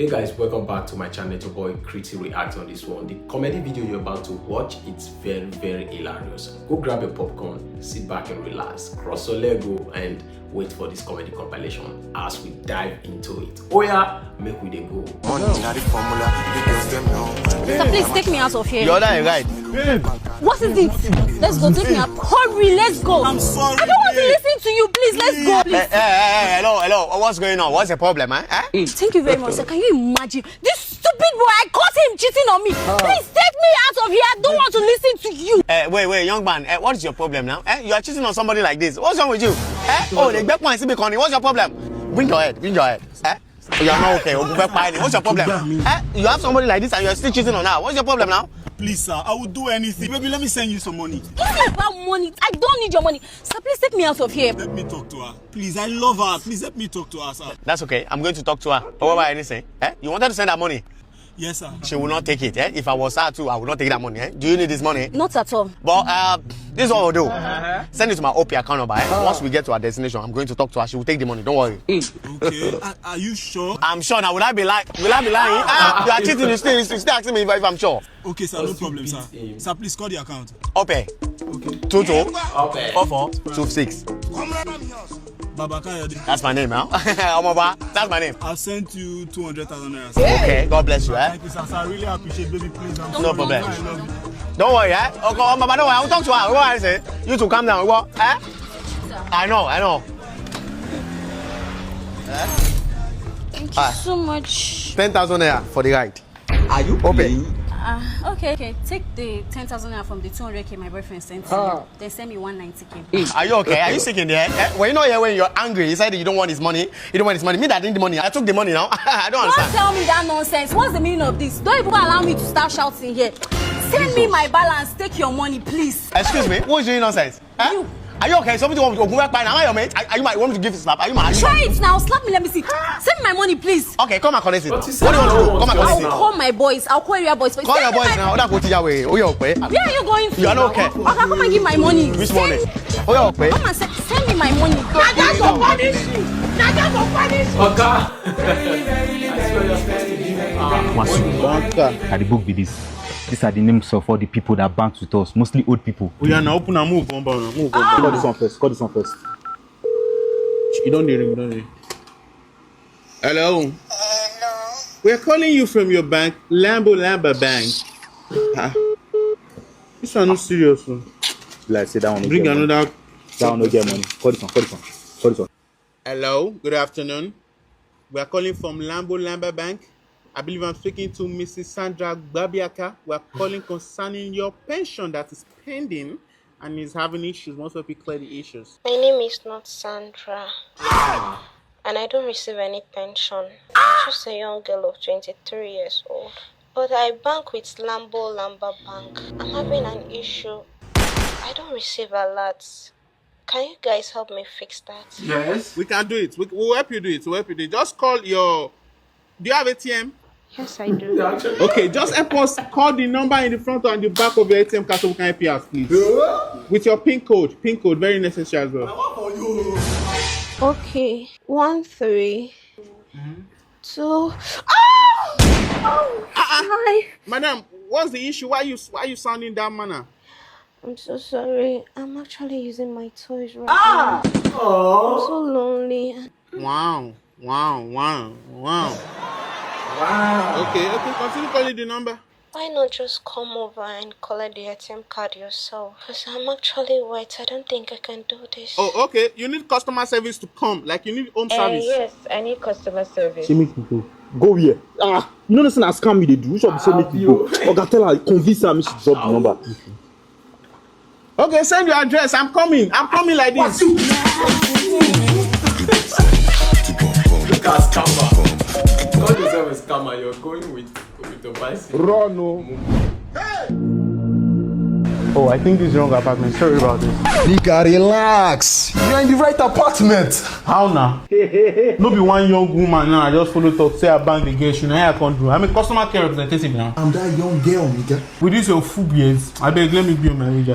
Hey guys, welcome back to my channel. Your boy Crity react on this one. The comedy video you're about to watch, it's very hilarious. Go grab your popcorn, sit back and relax, cross your Lego and wait for this comedy compilation as we dive into it. Oh yeah, make we dey go. So please take me out of here. You're there, right? What is it? Let's go, take me out. Hurry, let's go. I'm sorry. I don't want to listen to you, please. Let's go, please. Hello. What's going on? What's the problem, Thank you very much, sir. Can you imagine? This stupid boy, I caught him cheating on me. Please take me out of here. I don't want to listen to you. Wait, young man. What is your problem now? You are cheating on somebody like this. What's wrong with you? Oh, the back one is becoming. What's your problem? Bring your head. You are not okay. What's your problem? You have somebody like this and you are still cheating on her. What's your problem now? Please, sir, I will do anything. Baby, let me send you some money. It's not about money. I don't need your money. Sir, please take me out of here. Let me talk to her. Please, I love her. Please let me talk to her, sir. That's okay. I'm going to talk to her. What about anything? You wanted to send her money? Yes, sir. She will not take it. If I was her too, I would not take that money. Do you need this money? Not at all. But this is what we'll do. Send it to my OP account number. Once we get to our destination, I'm going to talk to her. She will take the money. Don't worry. Okay. Are you sure? I'm sure. Now, will I be lying? You are cheating. You still asking me if I'm sure. Okay, sir. No problem, sir. Sir, please call the account. OP. Okay. 22 44 26. That's my name, That's my name. I'll send you 200,000 naira. Okay, God bless you, Thank you, sir. I really appreciate, baby. Please, no problem. Don't worry, Okay, Mama, don't worry. I'll talk to her. What I say? You two calm down. What? I know. Thank you so much. 10,000 naira for the ride. Are you open? Okay. Take the 10,000 naira from the 200k my boyfriend sent to you. Then send me 190k. Are you okay? Are you sick in there? When you know here when you're angry, you said you don't want his money. You don't want his money. Me that need the money. I took the money now. I don't understand. Don't tell me that nonsense. What's the meaning of this? Don't even allow me to start shouting here. Send me my balance. Take your money, please. Excuse me. What is doing nonsense? You. Are you okay? Somebody want to go back by now. Am I your mate? Are you want me to give you a slap? Are you mad? Try it now. Slap me. Let me see. Send me my money, please. Okay, come and collect it. What do you want to do? Come and collect I'll it. call my boys. I'll call your boys. Call your boys now. That's what you are. Oh, you're okay. Where are you going to? You are not okay. Okay, come and give my money. Which money? Oh, you're okay. Come and send me my money. Okay. Wasiudbadguy. The book be this. These are the names of all the people that bank with us, mostly old people. Oh, yeah, now open and move. Move. Call this one first. You don't need him, Hello. We're calling you from your bank, Lamba Bank. This one not serious. Like say that one. Bring another. That one no get money. Call this one. Hello. Good afternoon. We are calling from Lamba Bank. I believe I'm speaking to Mrs. Sandra Babiaka. We are calling concerning your pension that is pending and is having issues. Once we clear the issues. My name is not Sandra. And I don't receive any pension. I'm just a young girl of 23 years old. But I bank with Lamba Bank. I'm having an issue. I don't receive alerts. Can you guys help me fix that? Yes. We can do it. We'll help you do it. Just call your... Do you have ATM? Yes, I do. Okay, just help us call the number in the front and the back of your ATM card so we can help you out, please. With your PIN code, very necessary as well. Okay, 1 3 2. Hi. Madam, what's the issue? Why you sounding that manner? I'm so sorry. I'm actually using my toys right now. I'm so lonely. Wow. Okay, continue calling the number. Why not just come over and collect the ATM card yourself? Because I'm actually white. I don't think I can do this. Oh, okay. You need customer service to come. Like you need home service. Yes, I need customer service. She make me go here. You know nothing as scam me they do. You should say make me go. Okay, tell her, convince her me she drop the number. Okay, send your address. I'm coming like this. Look at scammer. Not yourself a scammer, you're going with the bicycle. Run, no. Oh, I think this is the wrong apartment. Sorry about this. Nigga, relax. You're in the right apartment. How now? No be one young woman now. I just follow talk. Say I bank the girl. I can't do. I'm a customer care representative now. I'm that young girl, nigga. With this your full beards, I beg let me be on my age.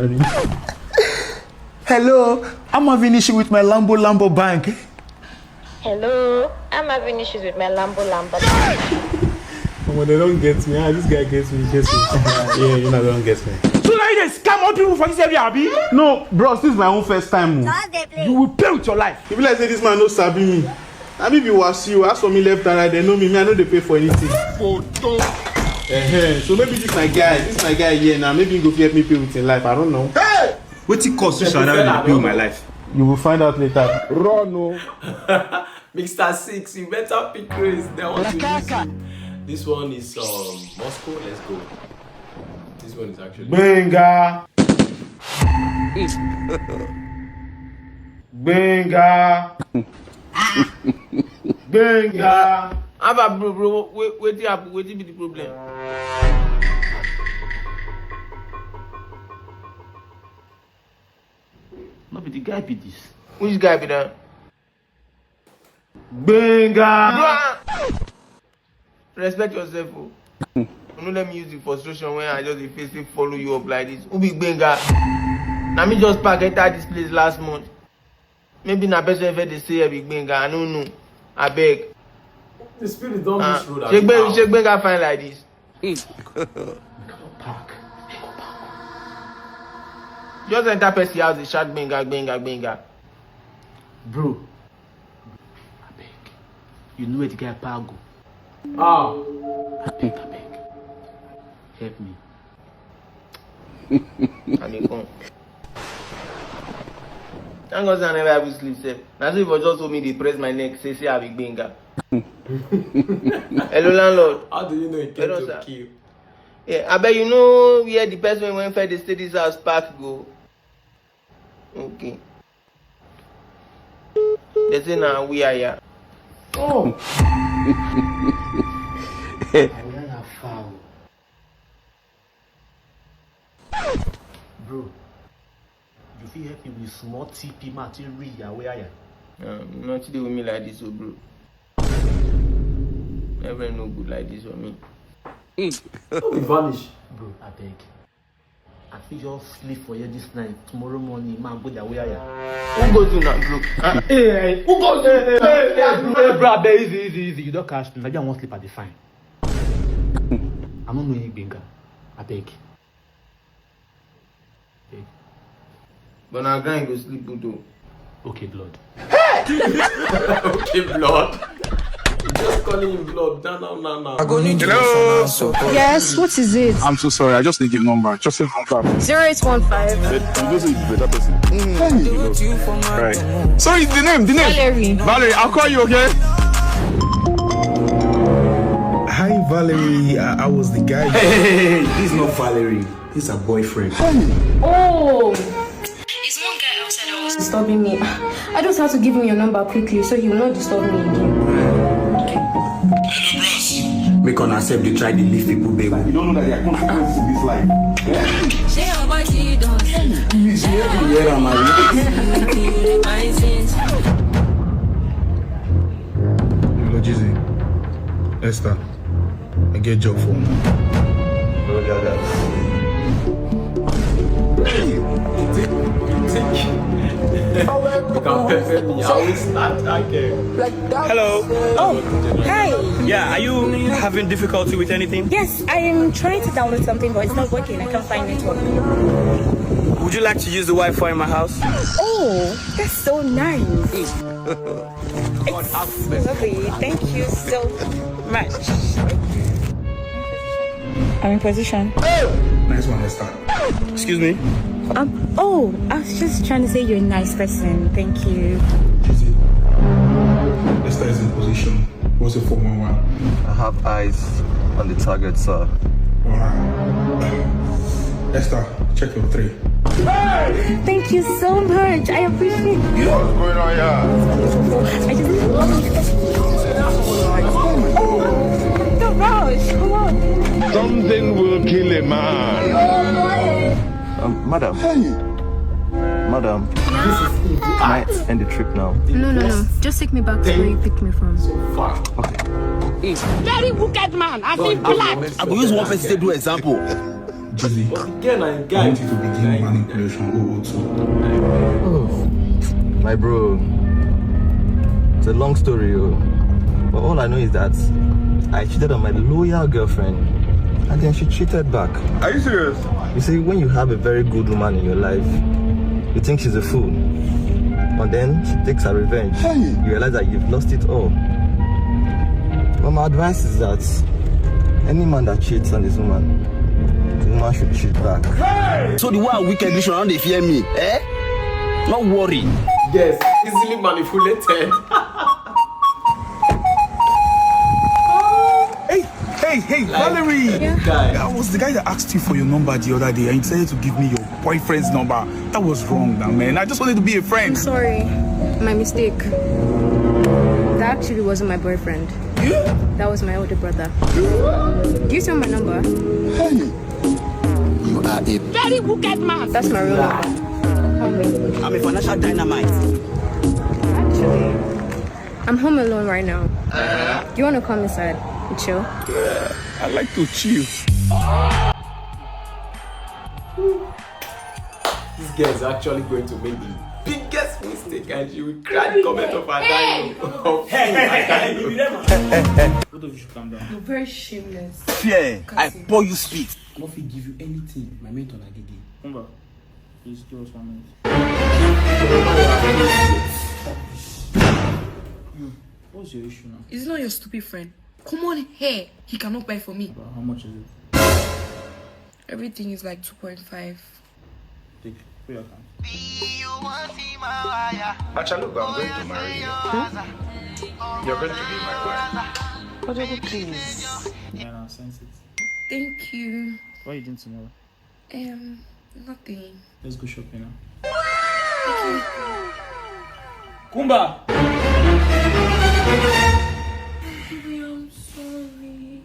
Hello, I'm having issue with my Lambo Bank. Hello, I'm having issues with my Lamba. When they don't get me, this guy gets me, yeah, you know, they don't get me. So now you just scam all people for this area, Abi? No, bros, this is my own first time. You will pay with your life. If like say this man no sabi me. I mean, if you was you, ask for me left and right, they know me. I know they pay for anything. So maybe this my guy here now. Maybe he go help me pay with his life. I don't know. Hey! What's it cost you shall I pay with my life? You will find out later. Run, no. Mr. 6, you better pick Chris. They want to use you. This one is Mozkoh. Let's go. This one is actually Benga. Benga. Benga. Aba bro, wait be the problem? No be the guy be this. Which guy be that? Benga. Respect yourself, oh. Don't let me use the frustration when I just face follow you up like this. Who be Benga? Now me just park enter this place last month. Maybe na person ever they say big Benga. I don't know. I beg. the spirit don't miss road. Shake Benga fine like this. Park. Just enter person house, they shout Benga. Bro. I beg. You know where the guy park go. I beg. Help me. And they come. Thank God I never have to sleep safe. Now if you just told me they press my neck, say I big Benga. Hello landlord. How do you know it came to kill? Yeah, I bet you know where the person went for the stay this house park go. Okay. They say now we are here. Oh. Bro, you feel help me with small TP material where I am? Not today with me like this, oh bro. Never no good like this for me. We vanish. Bro, I beg. I feel just sleep for you this night. Tomorrow morning, man, go there where I am. Who goes to that, bro? Hey, who goes there? Hey, bro, I beg, easy. You don't catch me. Maybe I won't sleep at the fine. I don't know any Benga. I beg. But now grind go sleep Pluto. Okay, blood. Okay, blood. Just calling him blood. No. Hello. Yes, what is it? I'm so sorry. I just need your number. Just say contact. 0815. You know say you better person. Right. Sorry, the name. Valerie, I'll call you, okay? Hi, Valerie. I was the guy. Hey, this is not Valerie. This is a boyfriend. Oh. Is one guy outside that was disturbing me. I just have to give him your number quickly so he will not disturb me again. Hello, bros. Make on accept they try to leave people, baby. You don't know that there are consequences in this life. Hello, Jizzy. Esther, I get a job for me. Hello. Oh, hi. Yeah, are you having difficulty with anything? Yes, I am trying to download something, but it's not working. I can't find network. Would you like to use the Wi-Fi in my house? Oh, that's so nice. It's lovely. Thank you so much. I'm in position. Nice one, Esther. Excuse me? Oh, I was just trying to say you're a nice person. Thank you. Jizzy. Esther is in position. What's your 411? I have eyes on the target, sir. Alright. Esther, check your 3. Thank you so much. I appreciate you. What's going on here? I just don't rush. Come on. Something will kill a man. Madam. Madam. Can I end the trip now? No. Just take me back to where you picked me from. Okay. Very wicked man. I feel black. I will use one person to do example. Jizzy, I want you to begin manipulation 002. My bro. It's a long story, but all I know is that I cheated on my loyal girlfriend, and then she cheated back. Are you serious? You see, when you have a very good woman in your life, you think she's a fool, and then she takes her revenge. You realize that you've lost it all. But my advice is that any man that cheats on his woman, the woman should cheat back. Hey! So the one wickedly should not fear me, eh? Not worry. Yes, easily manipulated. Hey, Valerie! That was the guy that asked you for your number the other day and you decided to give me your boyfriend's number. That was wrong now, man. I just wanted to be a friend. I'm sorry. My mistake. That actually wasn't my boyfriend. Yeah? That was my older brother. Do you see my number? Hey! You are a very wicked man. That's my real number. I'm a financial dynamite. Actually, I'm home alone right now. Do you want to come inside and chill? Yeah, I like to chill. This girl is actually going to make the biggest mistake and she will cry the comment of her dialogue. Both of you should calm down. You're very shameless. Fear, I pour you spit. I don't think give you anything. My mate on Agege. Come back. Please give us 1 minute. What's your issue now? It's not your stupid friend. Come on here. He cannot buy for me. How much is it? Everything is like 2.5. Take. Put your account. Actually, look, I'm going to marry you. You're going to be my wife. Please. Yeah, I'll sense it. Thank you. What are you doing tomorrow? Nothing. Let's go shopping now. Kumba! Baby, I'm sorry.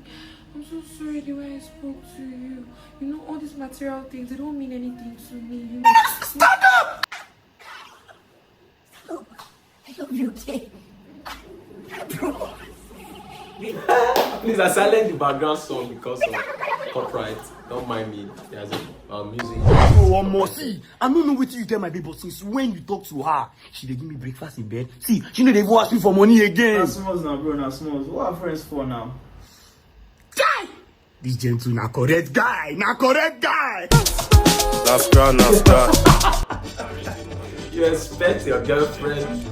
I'm so sorry the way I spoke to you. You know, all these material things, they don't mean anything to me. You know? Stand up! I love you, Jay. Please, I silent the background song because of copyright. Don't mind me. There's music. Oh, one more. See, I don't know what you tell my baby, since when you talk to her, she dey give me breakfast in bed. See, she know they go ask me for money again. Now smalls now, bro. Now smalls. What are friends for now? Guy! This Gentuu na correct guy. You expect your girlfriend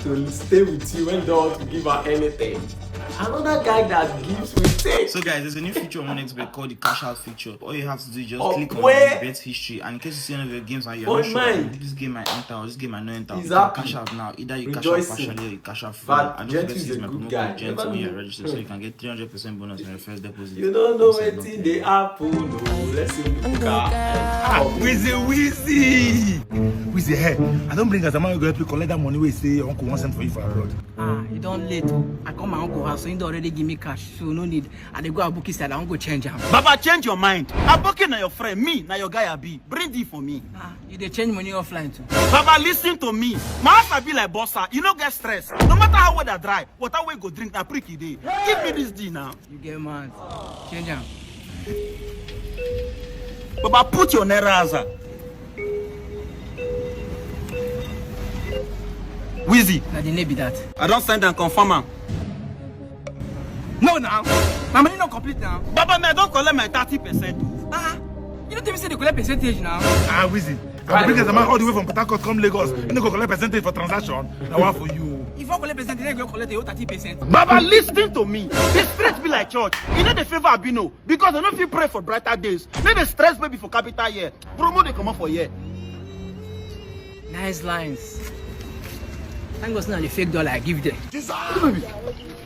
to stay with you when you don't want to give her anything. Another guy that gives with takes. So guys, there's a new feature on Xbet called the cash out feature. All you have to do is just click on the bet history, and in case you see any of your games and you're not sure this game might enter or this game might not enter, you can cash out now. Either you cash out partially or you cash out fully. And don't forget to use my promo code Gentuu when you're registered, so you can get 300% bonus on your first deposit. You don't know anything they happen. No, let's see Nduka. Wizzy, hey, I don't bring as a man who go help you collect that money where you say your uncle wants send for you for abroad. You don't late. I come my uncle house, so you already give me cash, so no need. And they go a book instead, I won't go change him. Baba, change your mind. I'm booking na your friend, me, na your guy I be. Bring it for me. You dey change money offline too. Baba, listen to me. My house I be like bossa. You don't get stressed. No matter how weather dry, water we go drink na pricky day. Give me this D now. You get mad. Change him. Baba, put your naira answer. Wizzy. Now the name be that. I don't send and confirm am. No now. My money not complete now. Baba, me I don't collect my 30%. You don't even say they collect percentage now. Wizzy. I bring as a man all the way from Port Harcourt come Lagos. You don't go collect percentage for transaction. Now what for you? If you collect percentage, then you collect your 30%. Baba, listen to me. This stress be like church. You know the favor I be no. Because I don't feel pray for brighter days. Let the stress maybe for capital year. Promo they come up for year. Nice lines. Thank God now the fake dollar I give them.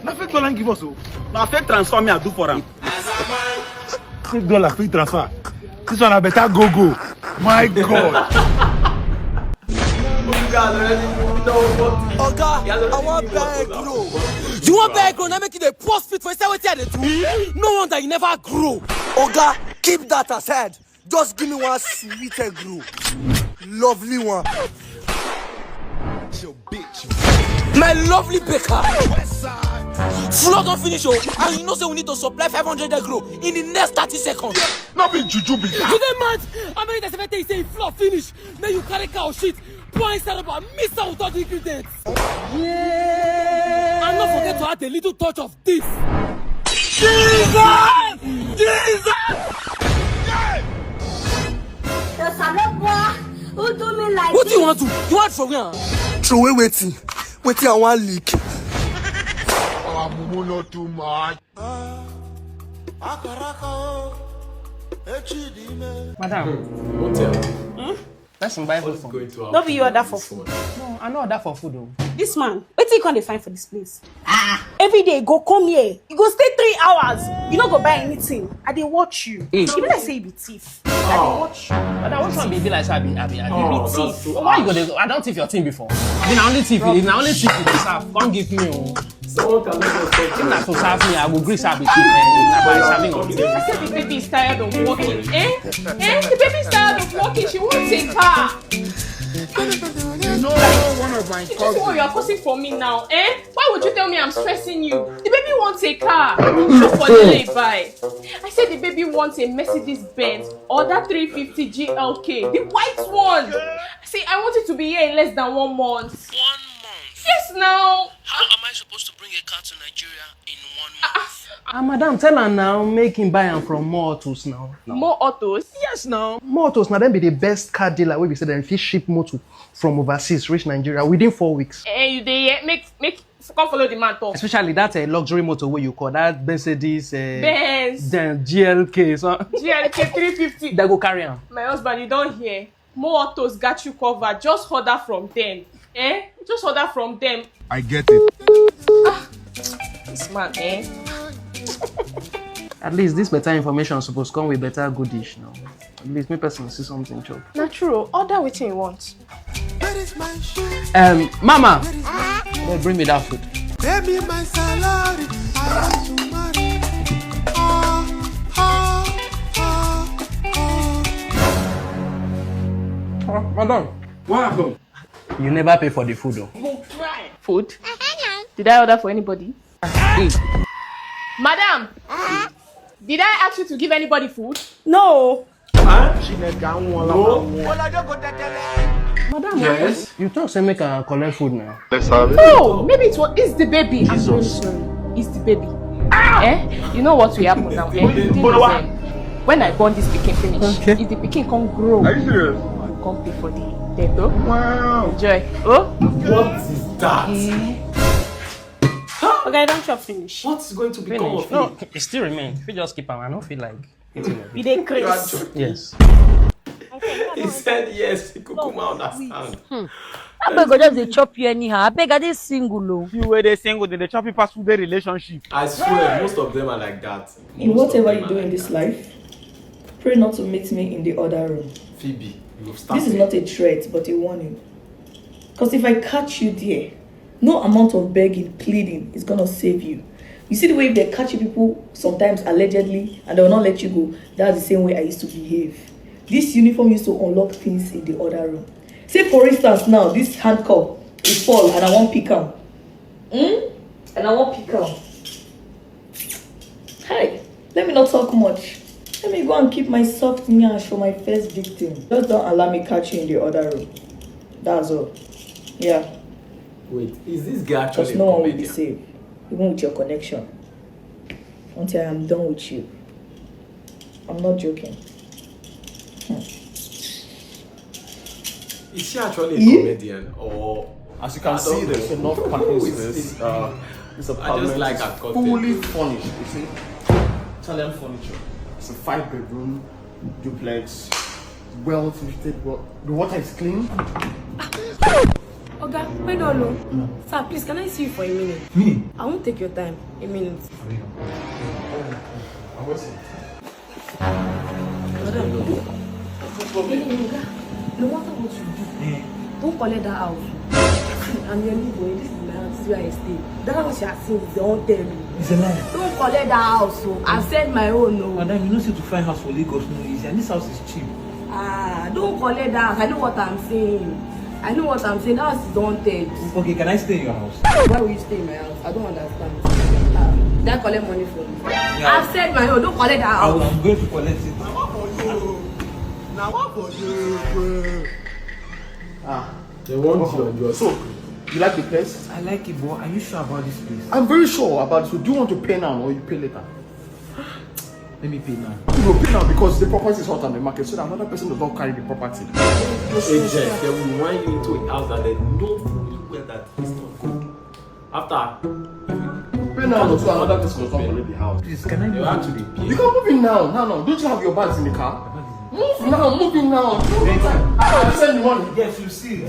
Na fake dollar give us o. Na fake transfer me I do for am. Fake dollar, fake transfer. This one I better go. My God. Oga, I want beg grow. You want beg grow? Now make it a post fit for inside what they do. No wonder you never grow. Oga, keep that aside. Just give me one sweet grow. Lovely one. My lovely baker. Floor don't finish, and you know say we need to supply 500 grow in the next 30 seconds. Not be juju be. You get mad? How many times have I say floor finish? Then you carry cow shit, pour inside about miss out all the ingredients. Yeah. And don't forget to add a little touch of this. Jesus! Who do me like what do you want to? You want for real? Throw away waiting. Waiting on one leak. Oh, Mumu not too much. Madam. Motell. Person buy food for me. Don't be you order for food. No, I know order for food though. This man, what you can find for this place? Every day go come here. You go stay 3 hours. You not go buy anything. I dey watch you. Hey. Even like say you be thief. I dey watch you. But I want to be like Sabi. You be thief. Why you go there? I don't thief your team before. Then I only thief you. If I only thief you, serve. Don't give me. Someone can make us talk. If not to serve me, I will agree Sabi thief. By serving of you. I said the baby is tired of walking. The baby is tired of walking. She wants a car. You know one of my cousins. This is what you are causing for me now, Why would you tell me I'm stressing you? The baby wants a car. Just for the lay-by. I said the baby wants a Mercedes Benz or that 350 GLK, the white one. See, I want it to be here in less than 1 month. 1 month? Yes, now. How am I supposed to bring a car to Nigeria in 1 month? Madam, tell her now, make him buy them from more autos now. More autos? Yes, now. More autos now, then be the best car dealer where we say that if you ship motor from overseas reach Nigeria within 4 weeks. You dey make come follow the man talk. Especially that luxury motor where you call that Mercedes Benz. Then GLK. So. GLK 350. They go carry on. My husband, you don't hear. More autos got you covered. Just order from them. Just order from them. I get it. This man, At least this better information supposed to come with better good dish now. At least me person see something chop. Not true. Order what you want. Mama, they bring me that food. Baby, my salary. I want to marry. Madam, what happened? You never pay for the food though. Food? Did I order for anybody? Madam, did I ask you to give anybody food? No. Madam, yes. You talk say make her collect food now. Let's have it. No, maybe it's the baby. I'm very sorry. It's the baby. You know what will happen now? When I born this pikin finish, if the pikin can't grow, are you serious? You can't pay for the debt. Wow. Enjoy. What is that? Okay, don't chop finish. What's going to become of No, it still remains. If you just keep them, I don't feel like eating it. You dey crazy. Yes. He said yes. Kukuma understand. I beg God just dey chop you anyhow. I beg I dey single. You were the single, they chop you past through the relationship. I swear, most of them are like that. In whatever you do in this life, pray not to meet me in the other room. Phoebe, you've started. This is not a threat, but a warning. Because if I catch you there, no amount of begging, pleading is gonna save you. You see the way they catch you people sometimes allegedly and they will not let you go. That's the same way I used to behave. This uniform used to unlock things in the other room. Say for instance now, this handcuff is fall and I won't pick them. And I won't pick them. Hey, let me not talk much. Let me go and keep my soft nyash for my first victim. Just don't allow me catch you in the other room. That's all. Yeah. Wait, is this guy actually because no one will be safe, even with your connection. Until I am done with you. I'm not joking. Is she actually a comedian or? As you can see, there's enough parking space. It's a I just like a fully furnished. You see, Italian furniture. It's a 5-bedroom duplex, well fitted. The water is clean. Oga, wait on no. Sir, please, can I see you for a minute? Me? I won't take your time. A minute. I will see. No matter what you do, don't collect that house. I'm your new boy. This is my house. This is where I stay. That house you are seeing is the hotel. It's a lie. Don't collect that house. So I've said my own. No. Madam, you know, see to find house for Lagos no easy, and this house is cheap. Don't collect that house. I know what I'm saying. That house is haunted. Okay, can I stay in your house? Why will you stay in my house? I don't understand. Did I collect money from you? Yeah. I've said my own. Don't collect that house. I'm going to collect it. They want you on your So, You like the place? I like it, but are you sure about this place? I'm very sure about it. So do you want to pay now or you pay later? Let me pay now. You will pay now because the property is hot on the market, so that another person does not carry the property. Agent, they will wind you into a house that they know fully well that it's not good. After pay now, so another person does not carry the house. Please, can I you actually pay? You can move in now. No. Don't you have your bags in the car? Move now, move in now. I'll send you money. Yes, you see.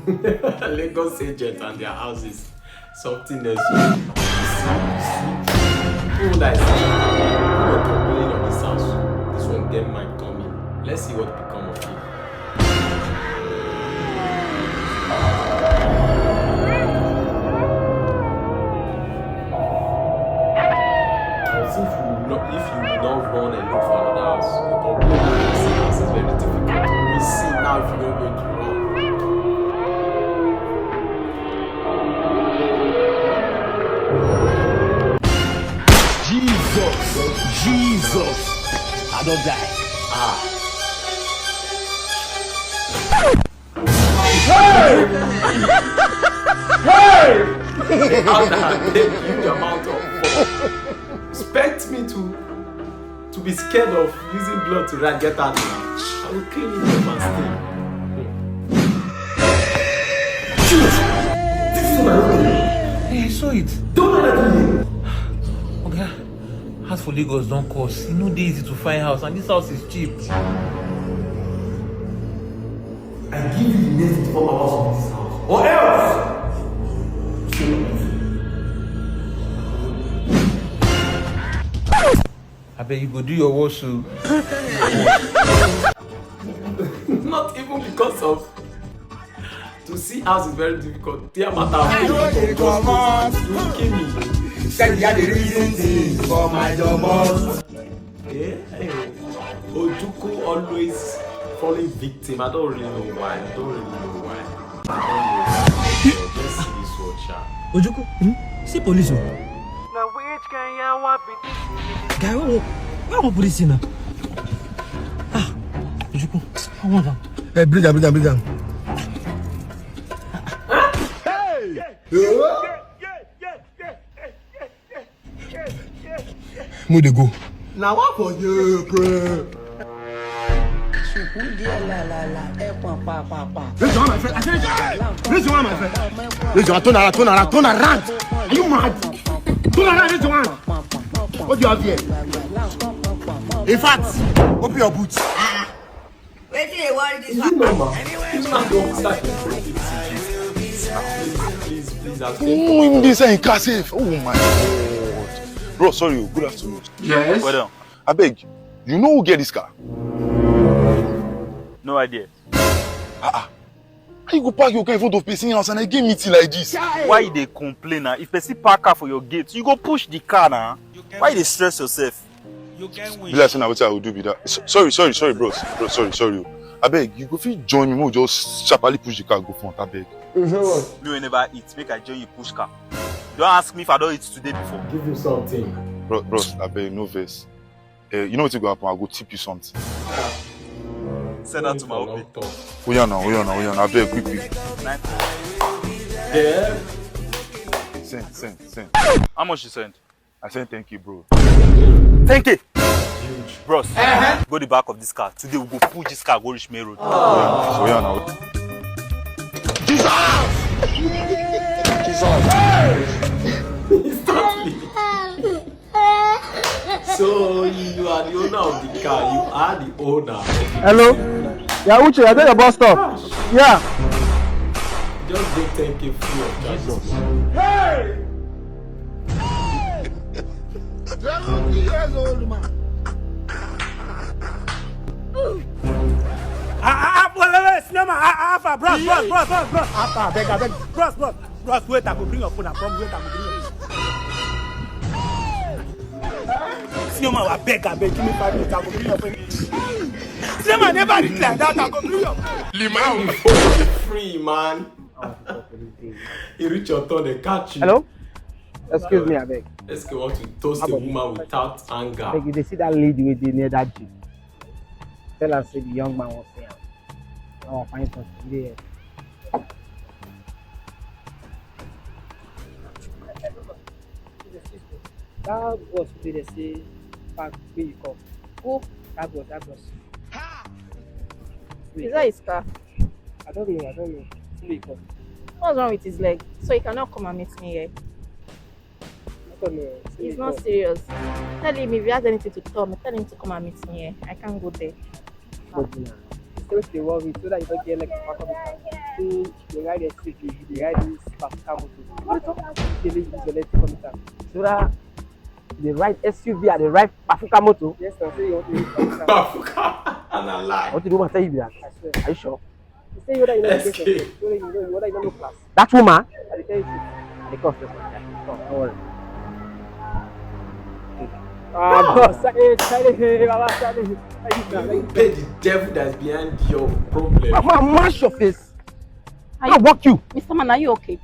Lagos agent and their houses, something else. People that are complaining of this house, this one them might come in. Let's see what become of it. If you not run and look for another house, you complain that this house is very difficult. We see now if you're not going to run. Jesus! I don't die. Hey! How that huge amount of expect me to be scared of using blood to get out now. I will clean it up and stay. This is my room. Hey, I saw it. Don't let that be. Okay. House for Lagos don't cost. You know they easy to find house and this house is cheap. I give you the next 4 hours of this house. Or else! I bet you go do your work so. Not even because of to see house is very difficult. Dear matter, you kill me. Said you had the reason things for my job. Ojuku always falling victim. I don't really know why. Let's see this one, Shank. Ojuku, see police. Now which can Yawa be this? Guy, where are police now? Ah, Ojuku, I want them. Hey, bring them. Hey! Move they go. Now what for you, bro? Raise your hand, my friend. I said, raise your hand, my friend. Raise your hand. Turn around. Are you mad? Turn around, raise your hand. What do you have here? In fact, open your boots. Where do you want this one? In this ain't safe. Oh my God. Bro, sorry. Good afternoon. Yes. Well done. I beg, you know who get this car? No idea. How you go park your car in front of person house and I get meeting like this? Why they complain now? If person park car for your gate, you go push the car now. Why they stress yourself? Be like saying what I will do with that. Sorry, bros. Sorry. I beg, you go fit join me, we'll just sharply push the car go front, I beg. Me will never eat, make I join you push car. Don't ask me if I don't eat today before. Give you something. Bros, I beg, no verse. You know what will go happen? I'll go tip you something. Send that to my OP. Oh yeah, now. I beg, quick. Yeah. Send. How much you send? I sent 10K, bro. 10K? Huge. Bros, go the back of this car. Today we'll go push this car, go reach main road. Oh yeah, now. Instantly. So you are the owner of the car. You are the owner. Hello? Yeah, Uche, I got your bus stop. Yeah. Just get 10K free of charges. Hey! 70 years old man. Wait, Snowman, bros. Beg. Bros, wait, I will bring your phone. I promise, wait, I will bring your phone. Snowman, I beg, give me 5 minutes, I will bring your phone. Snowman, never reach like that, I will bring your phone. Free, man. You reach your turn, they catch you. Hello? Excuse me, I beg. Let's go on to toast a woman without anger. Beg, they see that lady waiting near that jeep. Tell her, say the young man was there. I will find something there. That boss today they say, "Back where you come." Who? That boss. Is that his car? I don't know. Where you come? What's wrong with his leg? So he cannot come and meet me here. I don't know. He's not serious. Tell him if he has anything to tell me, tell him to come and meet me here. I can't go there. But still stay worried so that you don't get like a back of the car. So they ride a city, they ride this Pascal motor. They use the electric computer. So that they ride SUV and they ride Pafuka motor. Yes, I say you want to use Pafuka and a lie. What do you want to tell you that? I swear. Are you sure? You say whether you know the case, whether you know no class. That woman? I tell you. I come first. Don't worry. Boss, Charlie. Pay the devil that's behind your problem. Mama, mash your face. I'll walk you. Mr. Man, are you okay?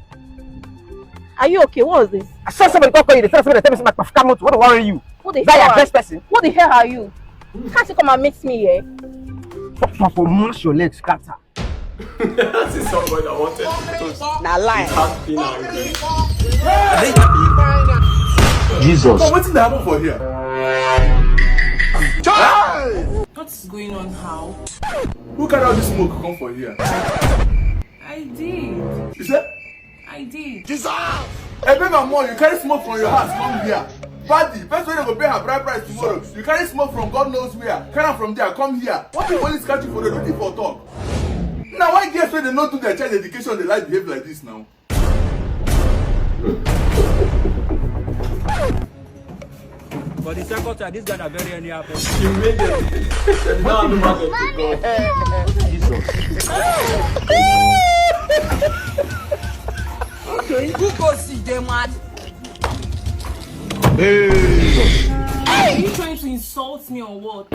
Are you okay? What was this? I saw somebody talk to you. They tell me my Pafuka motor. What worry you? Who the hell? Is that your best person? What the hell are you? Can't you come and meet me here? For mash your legs, scatter. This is somebody that wanted to Nah, lie. Jesus. So what's happening for here? What's going on? How? Who carried all this smoke come for here? I did. You said? I did. Jesus! Hey, baby, mom, you carry smoke from your house, come here. Party, first when you go pay her bride price tomorrow. You carry smoke from God knows where. Carry her from there, come here. What the police catch you for the duty for talk? Now why guess when they not do their child education, they like behave like this now? For the second time, this guy are very anyhow. You made it. They now the market to God. Jesus. Who go see them mad? Hey! Are you trying to insult me or what?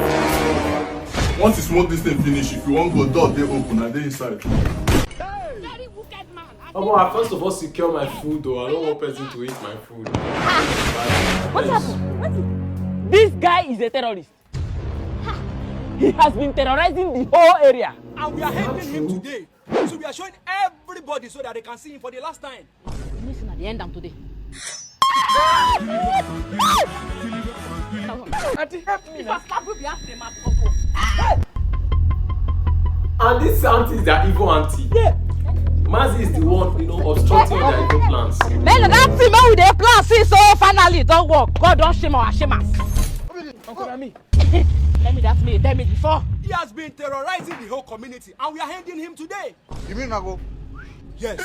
Once you smoke this thing finish, if you want go door, they open and they inside. First of all, secure my food though. I don't want person to eat my food. What happened? What is... This guy is a terrorist. He has been terrorizing the whole area. And we are helping him today. So we are showing everybody so that they can see him for the last time. Listen at the end of today. Auntie, help me now. And this auntie is their evil auntie. Yeah. Mazi is the one, obstructing their evil plans. Then that thing with their plan see so finally don't work. God don't shame our shame us. Uncle Rami. Tell me that me before. He has been terrorizing the whole community and we are handing him today. You mean Nago? Yes.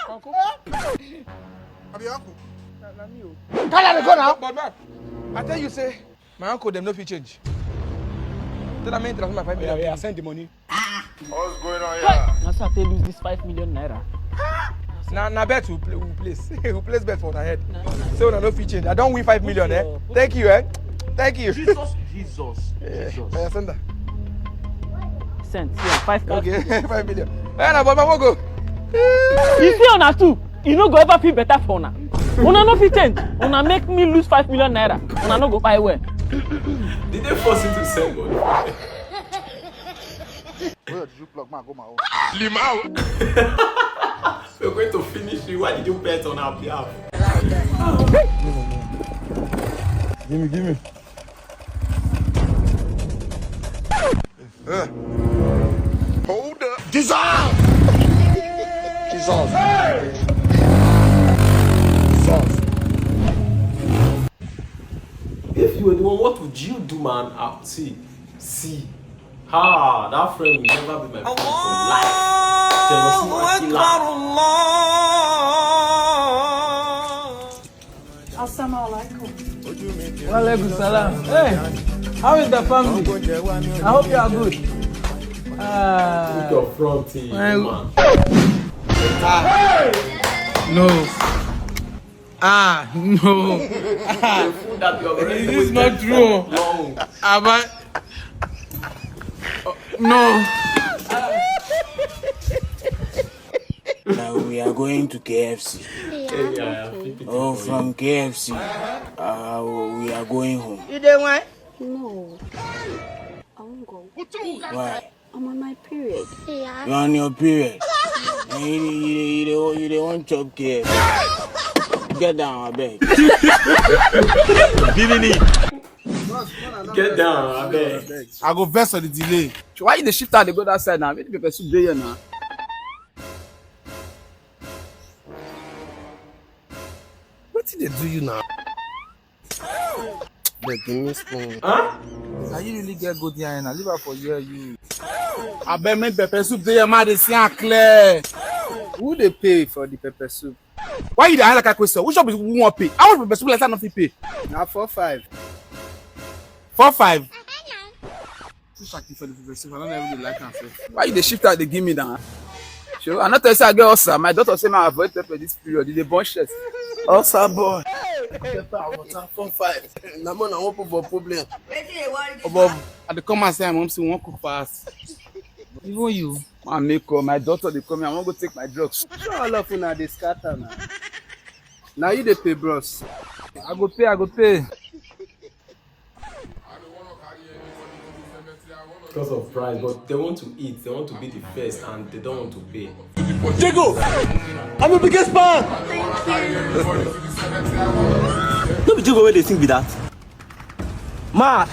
Uncle? Abi uncle? Can go now? But I tell you say, my uncle them no fit change. Tell them transfer my 5 million. Yeah, send the money. What's going on here? That's how they lose this 5 million naira. Now bet who place. Who place bet for the head. So no fit change. I don't win 5 million, eh? Thank you, eh? Thank you. Jesus. I send that. Send 5 million. Okay, 5 million. Hey, but I go. You see on two, you no go ever feel better for una. Una no fit change. Una make me lose 5 million naira. Una no go buy well. Did they force you to send money? Where did you plug my go my own? Leave out. We're going to finish you. Why did you bet on our behalf? Give me. Hold up. Jesus! If you were the one, what would you do, man? See. That friend will never be my friend for life. Assalamualaikum. Walaikum salam. Hey, how is the family? I hope you are good. Look your front teeth, man. No. No. The food that you already This is not true. No. Now we are going to KFC. From KFC, we are going home. You don't want? No. I won't go. Why? I'm on my period. Yeah. You're on your period. And you don't want chop care. Get down, I beg. Get down, I beg. I go vest on the delay. Why you the shift out? They go that side now. Make the person there now. What did they do you now? They give me spoon. Huh? Now you really get good here and I leave her for you. I bet me pepper soup there, man. They see clear. Who they pay for the pepper soup? Why you the like a question? Which shop is who want pay? How much pepper soup like that not pay? Now 4-5. 4-5. For the pepper soup, I don't really like her. Why you the shift out? They give me that. Sure, I'm not telling you I get ulcer. My daughter say I avoid pepper this period. They burn shit. Ulcer boy. Pepper water 4-5. Now man, I want for problem. Above, I dey come and say my mom say won't cook fast. Even you, my makeup, my daughter they come here. I want to go take my drugs. Sure, all of you now they scatter now. Now you they pay, bros. I go pay. Because of price, but they want to eat, they want to be the first, and they don't want to pay. Jago, I'm your biggest fan. No be Jago where they think be that. Mad.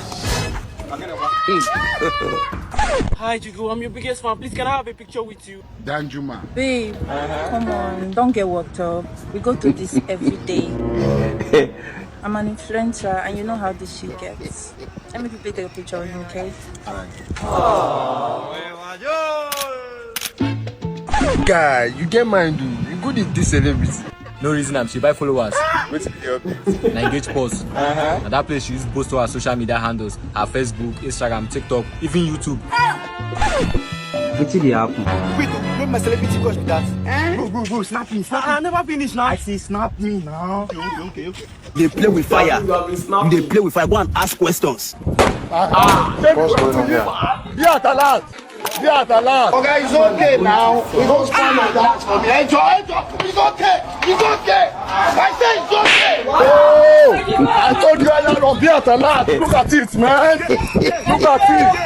Hi Jago, I'm your biggest fan. Please can I have a picture with you? Danjuma. Babe, come on, don't get worked up. We go through this every day. I'm an influencer and you know how this shit gets. Let me quickly take a picture with him, okay? Guy, you get mind, dude. You good in this celebrity. No reason she buy followers. Wait till the update. Na engage post. And that place she use post to her social media handles, her Facebook, Instagram, TikTok, even YouTube. What did happen? Wait, don't my celebrity crush with that. Bro, snap me. I never finished now. I say snap me now. Okay. They play with fire. They play with fire. Go and ask questions. What's going on here? Be at alert. Okay, it's okay now. We don't stand like that for me. Enjoy. It's okay. I say it's okay. Oh, I told you I don't be at alert. Look at it, man. Look at it.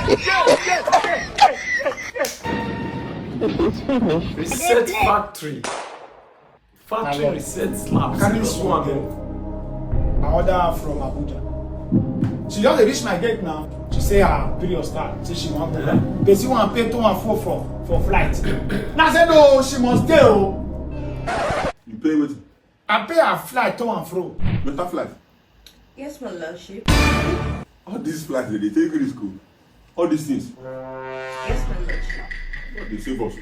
Reset factory. Factory reset slap. Can you swap them? I order from Abuja. She just reach my gate now. She say her period start. Say she want to. Because you want to pay 2 and 4 for flight. Now I said no, she must go. You pay with? I pay her flight 2 and 4. Better flight. Yes, my lordship. All these flights they take you to school. All these things. Yes, my lordship. They save us.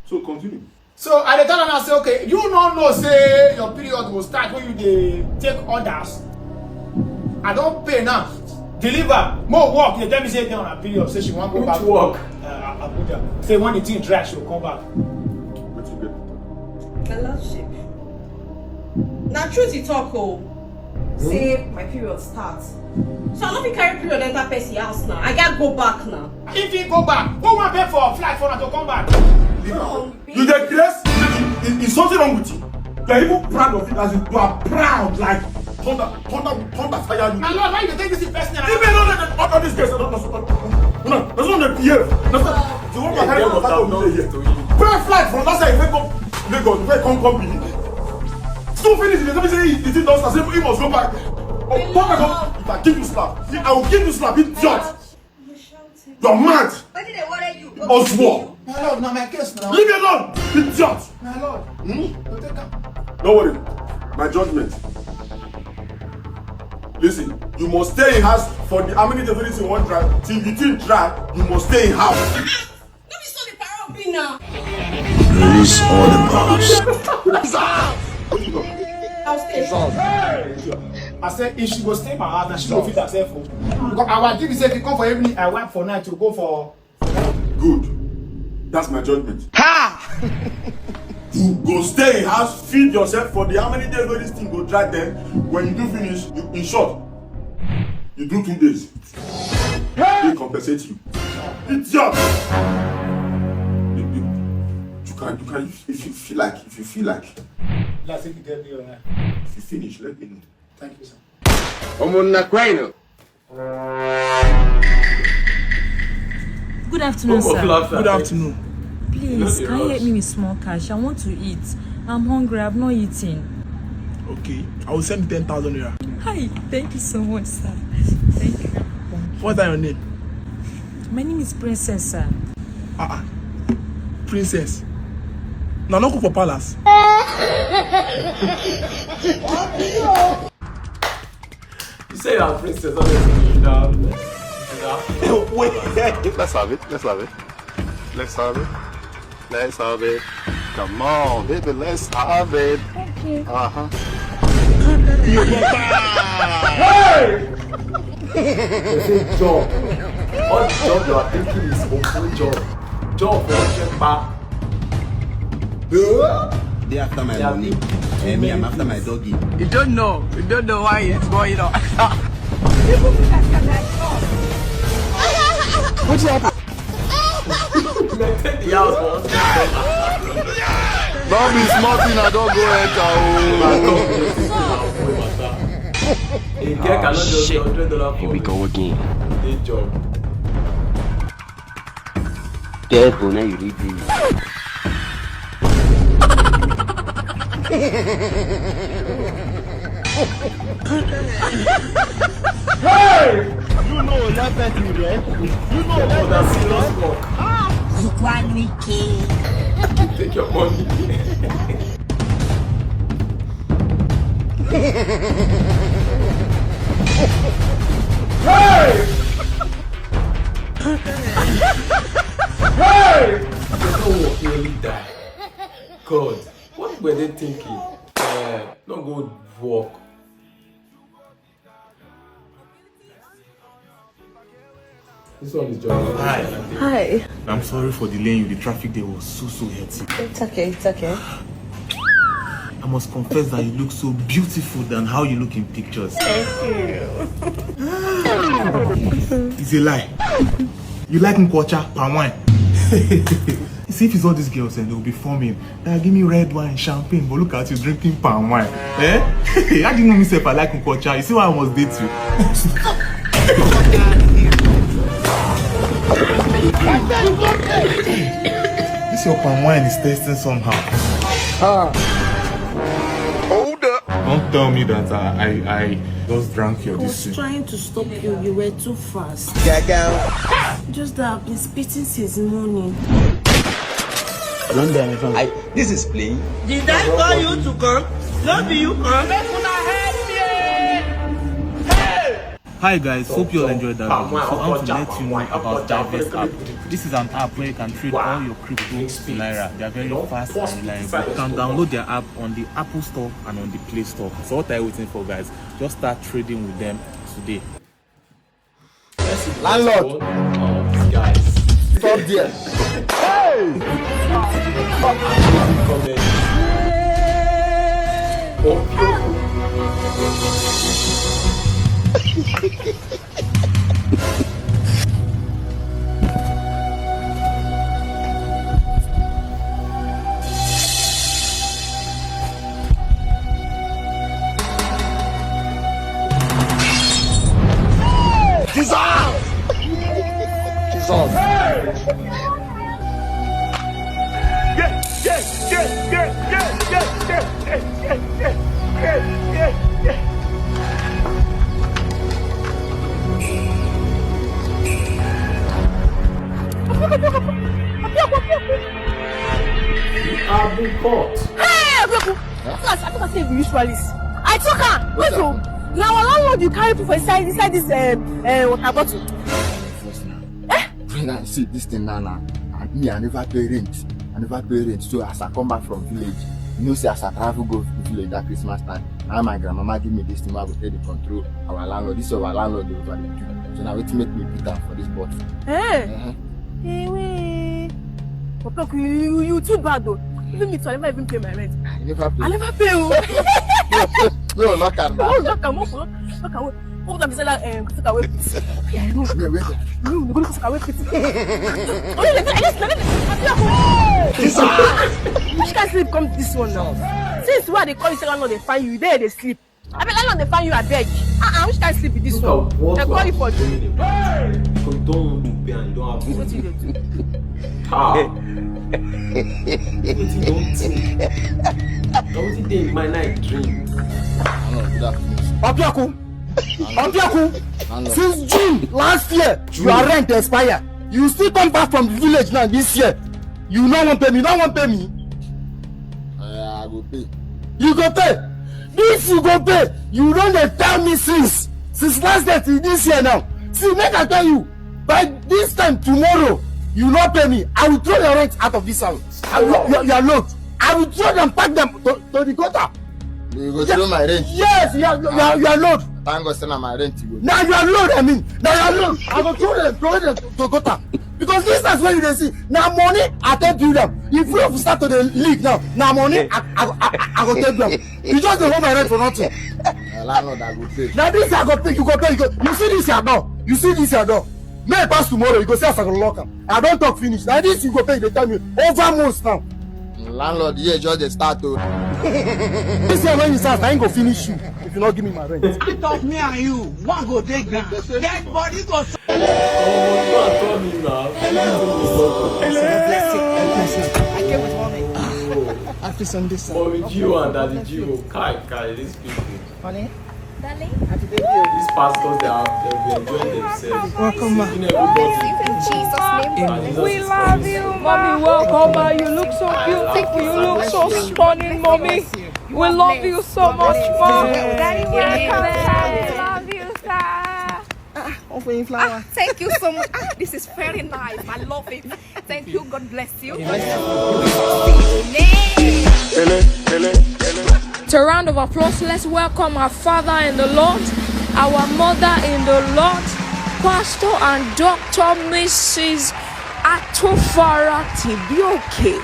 So continue. So at the time I say, okay, you don't know say your period will start when you dey take orders. I don't pay now. Deliver more work. They tell me say they on a period. Say she want to go back. Work. Abuja. Say when the thing dry, she will come back. What you get? My lordship. Now truth you talk say my period starts. So I don't be carry period enter Percy house now. I gotta go back now. If you go back, who want pay for a flight for her to come back? You get grace? Is something wrong with you? You are even proud of it as you are proud, like thunder fire you. My lord, why you take this personal? Even on this case, no, that's not the behave. The one that carry the flight over here. Pay flight from that side, if you go Lagos, where come be. So finish, they tell me say the thing don't start, say he must go back. If I give you slap, I will give you slap, idiot. You're mad. Oswald. My lord, now my case now. Leave me alone, idiot. My lord. Don't worry, my judgment. Listen, you must stay in house for the how many days you want drive. Till the thing dry, you must stay in house. Release all the powers. I said if she go stay in my house, then she go feed herself. Because our duty say if you come for evening, I work for night to go for. Good. That's my judgment. Ha! You go stay in house, feed yourself for the how many days where this thing go dry. Then when you do finish, you, in short, you do 2 days. They compensate you. Idiot! You can if you feel like. Let's take it there. If you finish, let me know. Thank you, sir. Good afternoon, sir. Good afternoon. Please, can you help me with small cash? I want to eat. I'm hungry. I've not eaten. Okay, I will send 10,000 naira. Hi, thank you so much, sir. Thank you. What's your name? My name is Princess, sir. Princess. Now, no cook for palace. You say you're a princess, honestly. Wait, let's have it. Let's have it. Let's have it. Let's have it. Come on, baby, let's have it. Okay. Hey! They say job. All the job you are thinking is open job. Job for They after my money. And me, I'm after my doggy. You don't know why it's going on. What's happening? Take the house for us. Don't be smarting, I don't go enter. Here we go again. Good job. Careful, now you read this. Hey! You know that person, right? You know that's serious work. Take your money. Hey! Hey! There's no work, you only die. God, what were they thinking? Not go walk. This one is John. Hi. I'm sorry for delaying you. The traffic there was so hectic. It's okay, it's okay. I must confess that you look so beautiful than how you look in pictures. Thank you. It's a lie. You like nkwocha, palm wine. See if it's all these girls and they'll be forming. Give me red wine, champagne, but look at you drinking palm wine. Eh? I didn't know myself I like nkwocha. You see why I must date you? This your palm wine is tasting somehow. Hold up. Don't tell me that I just drank your I was this. trying to stop you. You were too fast. Just that I've been spitting since morning. This is playing. Did I call you to come? Not you come. Hi guys, hope you all enjoyed that video. So I want to let you know about Divest app. This is an app where you can trade all your crypto to Naira. They are very fast and reliable. You can download their app on the Apple Store and on the Play Store. So what are you waiting for, guys? Just start trading with them today. Landlord. Oh, guys. Stop there. Hey! I've been caught. Hey, I thought I said you usually. I took her. Wait, now our landlord you carry people inside this water bottle. When I see this thing now, and me, I never pay rent. So as I come back from village, you know, say as I travel go to village that Christmas time, now my grandmama give me this thing, I will take the control our landlord. This is our landlord over the do. So now it make me bitter for this bottle. Hey, wait. Papa, you too bad though. Even me too, I never even pay my rent. I never pay. No, not can. Oh, not can. What time is that? Take away. Yeah, no. You go take away. Which kind of sleep come this one now? Since why they call you second, they find you there, they sleep. I mean, landlord, they find you at beg. Which kind of sleep with this one? They call you for doing. Because you don't pay and you don't have What you do? Don't think in my night dream. Opiaku, since June last year, your rent expired. You still come back from the village now this year. You don't want to pay me. You don't want to pay me. I go pay. You go pay. This you go pay. You don't tell me since last day till this year now. See, make I tell you, by this time tomorrow, you not pay me. I will throw your rent out of this house. Your load. I will throw them, pack them to the gutter. You go throw my rent? Yes, your load. Thank God, send my rent. You go. Now your load, I mean. Now your load. I go throw them to gutter. Because this is where you can see. Now money, I take you them. If you start to the league now money, I go take them. You just don't hold my rent for nothing. Landlord, I go pay. Now this I go pay, you go pay. You see this here now. You see this here now. May I pass tomorrow, you go say I go lock up. I don't talk finish. Now this you go pay, they tell me over months now. Landlord, yeah, just the start to. This year when you start, I ain't go finish you if you not give me my rent. Split off me and you. One go take down. Dead body go. I came with mommy. Happy Sunday, sir. Mommy Gio and Daddy Gio. Kai, these people. Honey? Darling? Happy baby. These pastors, they'll be enjoying themselves. Welcome, ma. We love you, mommy. Welcome, ma. You look so beautiful. You look so stunning, mommy. We love you so much, mom. Daddy, welcome. We love you, sir. Thank you so much. This is very nice. I love it. Thank you. God bless you. To a round of applause, let's welcome our father in the Lord, our mother in the Lord, Pastor and Dr. Mrs. Atufara Tibioke.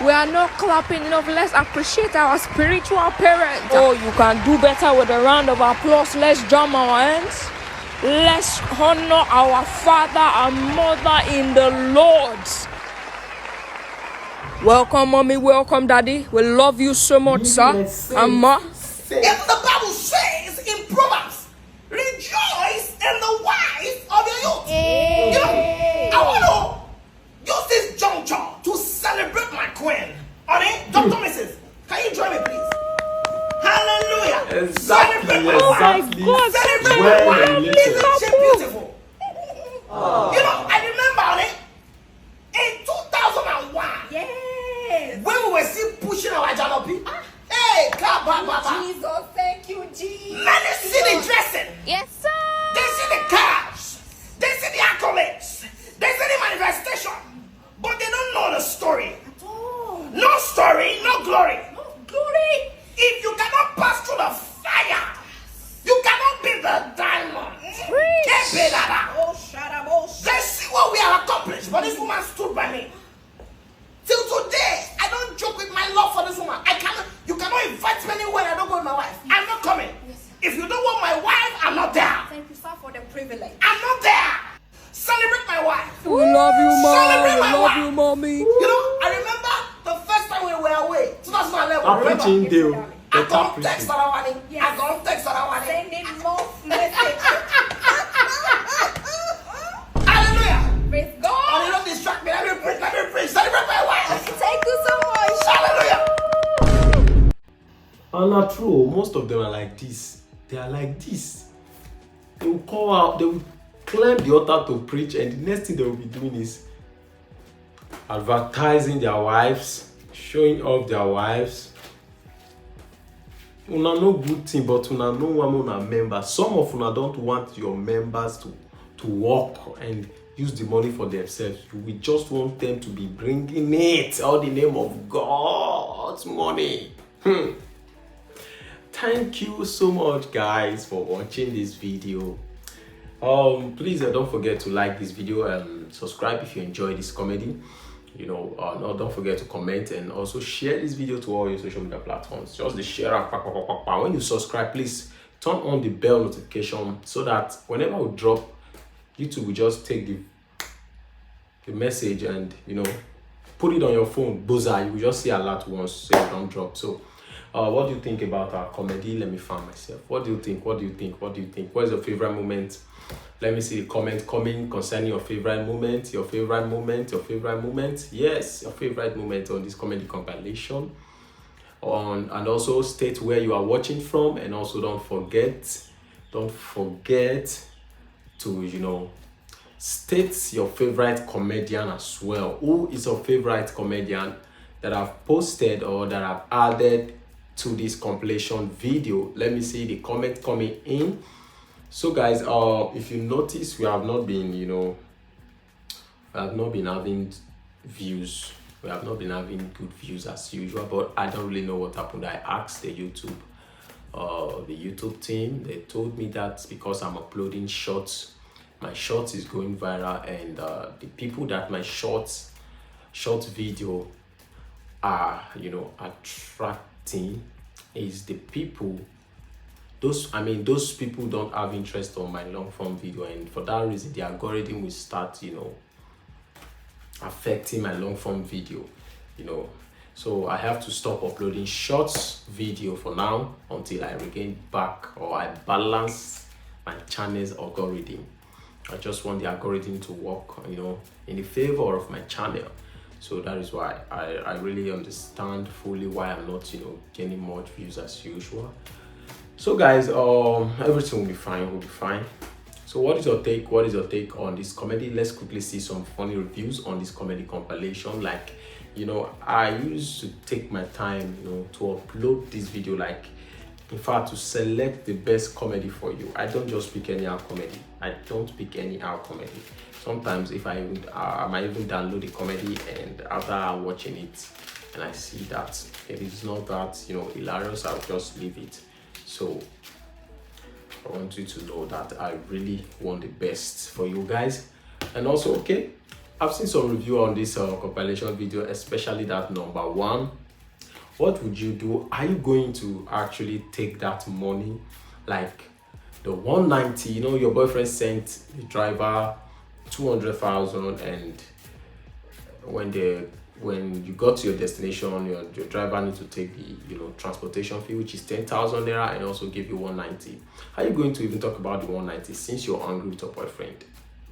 We are not clapping enough. Let's appreciate our spiritual parents. Oh, you can do better with a round of applause. Let's jam our hands. Let's honor our father and mother in the Lord. Welcome, mommy. Welcome, daddy. We love you so much, sir. Amma. If the Bible says in Proverbs, rejoice in the wife of your youth. You know, I want to use this juncture to celebrate my queen. Honey, Dr. Mrs., can you join me, please? Hallelujah. Celebrate my wife. Celebrate my wife. Isn't she beautiful? You know, I remember, honey, in 2001, when we were still pushing our jalopy, hey, Jesus, thank you, Jesus. Many see the dressing. Yes, sir. They see the cars. They see the accolades. They see the manifestation. But they don't know the story. At all. No story, no glory. No glory. If you cannot pass through the fire, you cannot be the diamond. Let's see what we have accomplished. But this woman stood by me. Till today, I don't joke with my love for this woman. You cannot invite me anywhere I don't go with my wife. I'm not coming. Yes, if you don't want my wife, I'm not there. Thank you, sir, for the privilege. I'm not there. Celebrate my wife. We love you, mom. Celebrate my love wife. you, mommy. You know, I remember the first time we were away, 2011. I'm preaching deal. I don't text that one. I don't text that one. Sending more messages. Hallelujah. Praise God. Oh, you don't distract me. Let me preach. Celebrate my wife. Thank you so much. Hallelujah. And not true. Most of them are like this. They are like this. They will call out. They will climb the altar to preach, and the next thing they will be doing is advertising their wives, showing off their wives. Una no good thing, but una no one una members. Some of una don't want your members to work and use the money for themselves. We just want them to be bringing it all the name of God's money. Thank you so much, guys, for watching this video. Please don't forget to like this video and subscribe if you enjoy this comedy. You know, don't forget to comment and also share this video to all your social media platforms. Just the share. When you subscribe, please turn on the bell notification so that whenever we drop, YouTube will just take the message and, you know, put it on your phone. Buzzer, you will just see alert once so you don't drop. So what do you think about our comedy? Let me find myself. What do you think? What do you think? What do you think? What is your favorite moment? Let me see the comment coming concerning your favorite moment, your favorite moment, your favorite moment. Yes, your favorite moment on this comedy compilation. And also state where you are watching from, and also don't forget to, you know, state your favorite comedian as well. Who is your favorite comedian that I've posted or that I've added to this compilation video? Let me see the comment coming in. So guys, if you notice, we have not been, you know, having views. We have not been having good views as usual, but I don't really know what happened. I asked the YouTube team. They told me that because I'm uploading shorts, my shorts is going viral, and the people that my short video are, you know, attracting is the people. Those people don't have interest on my long form video, and for that reason the algorithm will start, you know, affecting my long form video, you know. So I have to stop uploading shorts video for now until I regain back, or I balance my channel's algorithm. I just want the algorithm to work, you know, in the favor of my channel. So that is why I really understand fully why I'm not, you know, getting much views as usual. So guys, everything will be fine. We'll be fine. So what is your take? What is your take on this comedy? Let's quickly see some funny reviews on this comedy compilation. Like, you know, I used to take my time, you know, to upload this video, like, in fact, to select the best comedy for you. I don't just pick any comedy. I don't pick any comedy. Sometimes if I might even download the comedy, and after watching it and I see that it is not that, you know, hilarious, I'll just leave it. So I want you to know that I really want the best for you guys. And also, okay, I've seen some review on this compilation video, especially that number 1. What would you do? Are you going to actually take that money, like the 190? You know, your boyfriend sent the driver 200,000, and when you got to your destination, your driver needs to take the, you know, transportation fee, which is 10,000 naira, and also give you 190. How are you going to even talk about the 190 since you're angry with your boyfriend?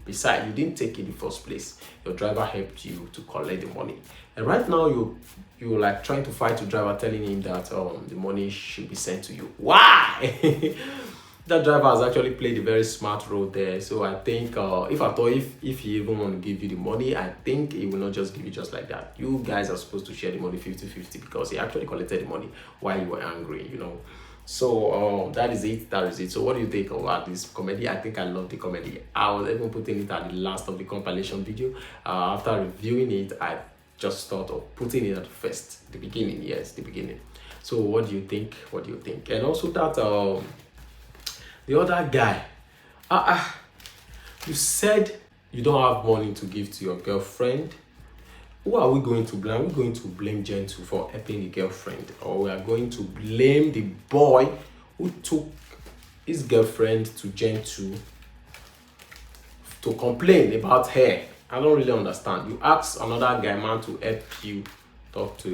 Besides, you didn't take it in the first place. Your driver helped you to collect the money, and right now you're like trying to fight the driver, telling him that the money should be sent to you. Why? That driver has actually played a very smart role there. So I think if he even want to give you the money, I think he will not just give you just like that. You guys are supposed to share the money 50-50, because he actually collected the money while you were angry, you know. So that is it. So what do you think about this comedy? I think I love the comedy. I was even putting it at the last of the compilation video. After reviewing it, I just thought of putting it at the beginning. Yes, the beginning. So what do you think? What do you think? And also that the other guy, you said you don't have money to give to your girlfriend. Who are we going to blame? Are we going to blame Gentuu for helping the girlfriend, or we are going to blame the boy who took his girlfriend to Gentuu to complain about her? I don't really understand. You ask another guy man to help you talk to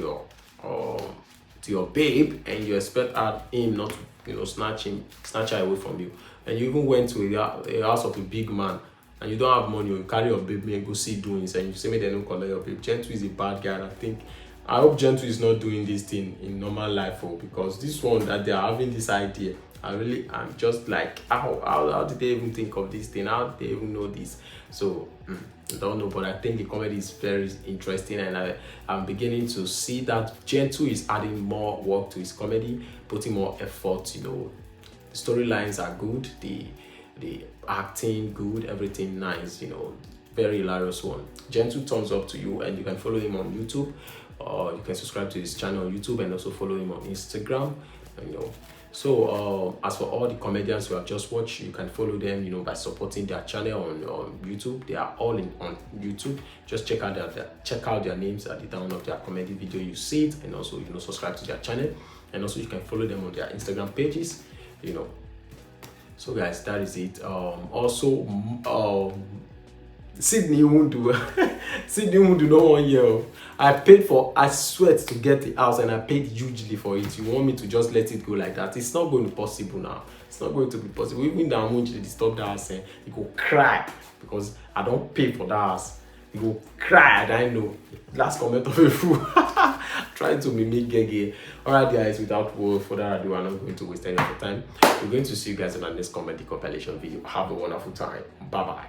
your babe, and you expect him not to, you know, snatch her away from you. And you even went to a house of a big man, and you don't have money, or you carry your baby and go see doings, and you say, maybe they don't collect your babe. Gentuu is a bad guy, and I hope Gentuu is not doing this thing in normal life, because this one that they are having this idea, I'm just like, how did they even think of this thing? How did they even know this? So I don't know, but I think the comedy is very interesting, and I'm beginning to see that Gentuu is adding more work to his comedy, putting more effort. You know, the storylines are good, the acting good, everything nice. You know, very hilarious one. Gentuu, thumbs up to you, and you can follow him on YouTube, or you can subscribe to his channel on YouTube, and also follow him on Instagram. You know. So as for all the comedians who have just watched, you can follow them, you know, by supporting their channel on YouTube. They are all on YouTube. Just check out their names at the down of their comedy video. You see it, and also, you know, subscribe to their channel, and also you can follow them on their Instagram pages, you know. So guys, that is it. Also Syd Iwundu. Syd Iwundu no 1 year. I sweat to get the house and I paid hugely for it. You want me to just let it go like that? It's not going to be possible now. It's not going to be possible. Even the amount they disturb the house, you go cry because I don't pay for the house. You go cry, I don't know. Last comment of a fool. Trying to mimic Gege. Alright guys, without further ado, I'm not going to waste any of your time. We're going to see you guys in our next comedy compilation video. Have a wonderful time. Bye bye.